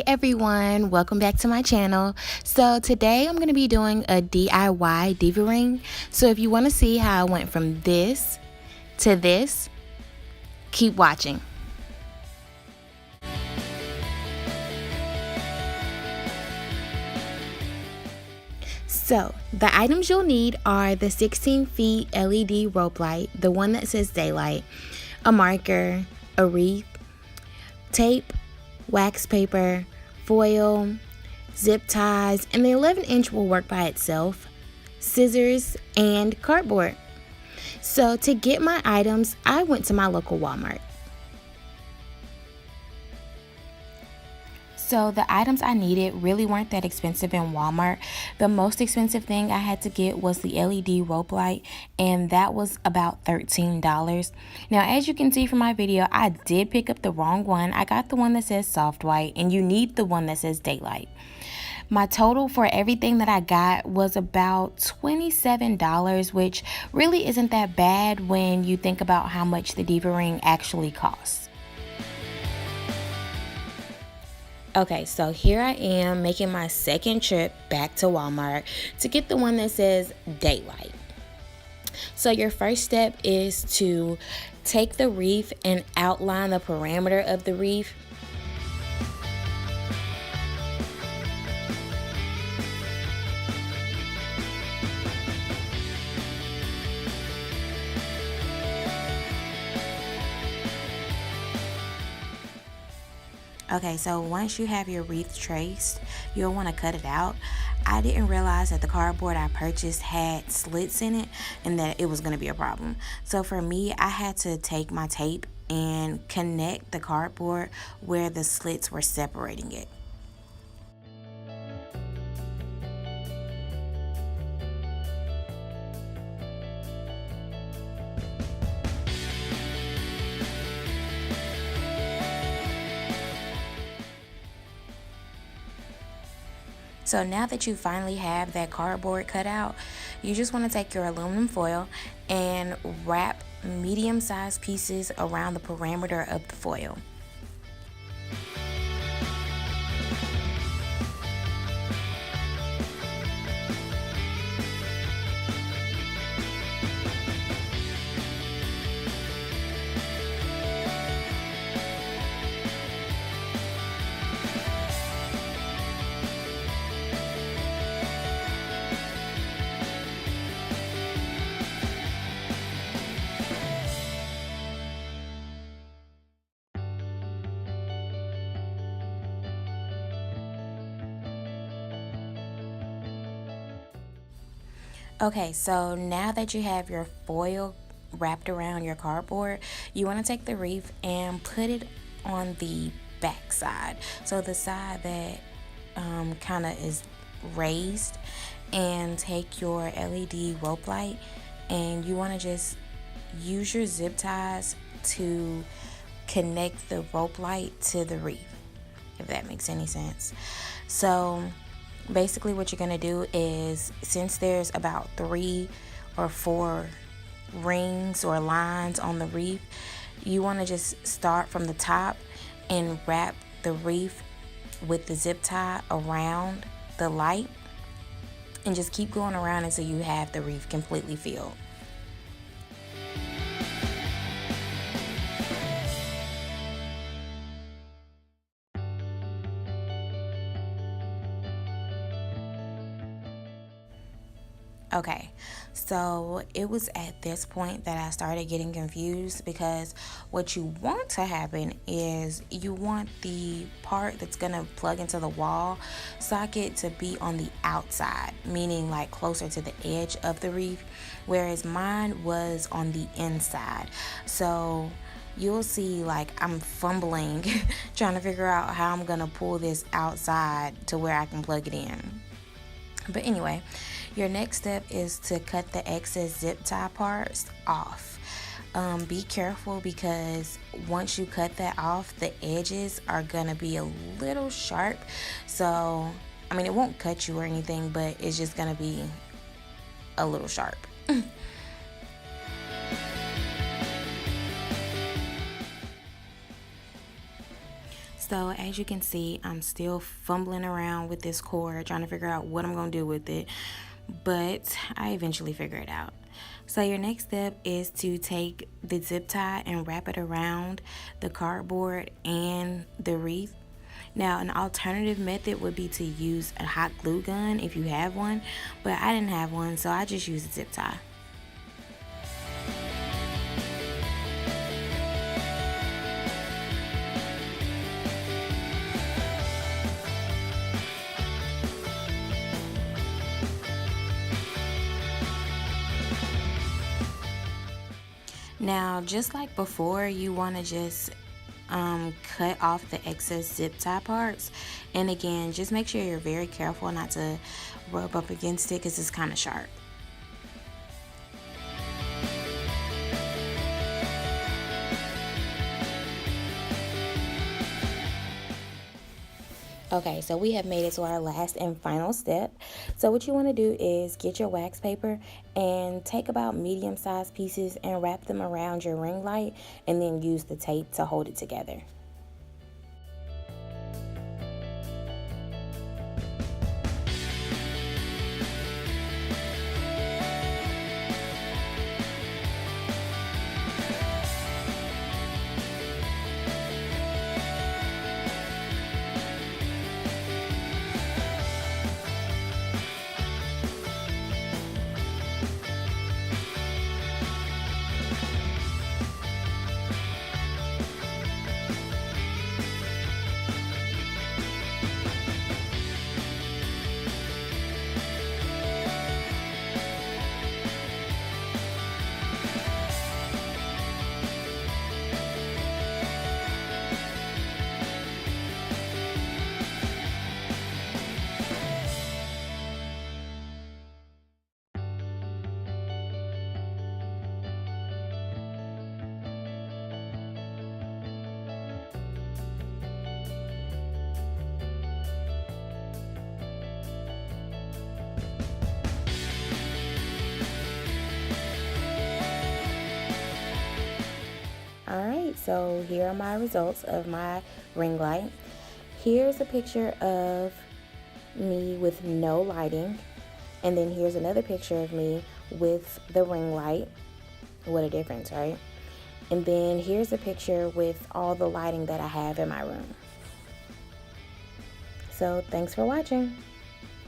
everyone, welcome back to my channel. So today I'm going to be doing a DIY diva ring. So if you want to see how I went from this to this, keep watching. So the items you'll need are the 16 feet LED rope light, the one that says daylight, a marker, a wreath, tape, wax paper, foil, zip ties, and the 11-inch will work by itself, scissors, and cardboard. So to get my items, I went to my local Walmart. So the items I needed really weren't that expensive in Walmart. The most expensive thing I had to get was the LED rope light, and that was about $13. Now, as you can see from my video, I did pick up the wrong one. I got the one that says soft white, and you need the one that says daylight. My total for everything that I got was about $27, which really isn't that bad when you think about how much the diva ring actually costs. Okay, so here I am making my second trip back to Walmart to get the one that says daylight. So your first step is to take the wreath and outline the perimeter of the wreath. Okay, so once you have your wreath traced, you'll want to cut it out. I didn't realize that the cardboard I purchased had slits in it and that it was going to be a problem. So for me, I had to take my tape and connect the cardboard where the slits were separating it. So now that you finally have that cardboard cut out, you just want to take your aluminum foil and wrap medium-sized pieces around the perimeter of the foil. Okay, so now that you have your foil wrapped around your cardboard, you want to take the wreath and put it on the back side. So the side that kind of is raised, and take your LED rope light and you want to just use your zip ties to connect the rope light to the wreath, if that makes any sense. So basically what you're going to do is, since there's about 3 or 4 rings or lines on the wreath, you want to just start from the top and wrap the wreath with the zip tie around the light and just keep going around until you have the wreath completely filled. Okay, so it was at this point that I started getting confused, because what you want to happen is you want the part that's going to plug into the wall socket to be on the outside, meaning like closer to the edge of the wreath, whereas mine was on the inside. So you'll see like I'm fumbling trying to figure out how I'm going to pull this outside to where I can plug it in. But anyway, your next step is to cut the excess zip tie parts off. Be careful, because once you cut that off, the edges are gonna be a little sharp. So, I mean, it won't cut you or anything, but it's just gonna be a little sharp. So as you can see, I'm still fumbling around with this cord, trying to figure out what I'm going to do with it, but I eventually figure it out. So your next step is to take the zip tie and wrap it around the cardboard and the wreath. Now, an alternative method would be to use a hot glue gun if you have one, but I didn't have one, so I just used a zip tie. Now, just like before, you want to just cut off the excess zip tie parts. And again, just make sure you're very careful not to rub up against it because it's kind of sharp. Okay, so we have made it to our last and final step. So what you want to do is get your wax paper and take about medium-sized pieces and wrap them around your ring light, and then use the tape to hold it together. Alright, so here are my results of my ring light. Here's a picture of me with no lighting, and then here's another picture of me with the ring light. What a difference, right? And then here's a picture with all the lighting that I have in my room. So thanks for watching.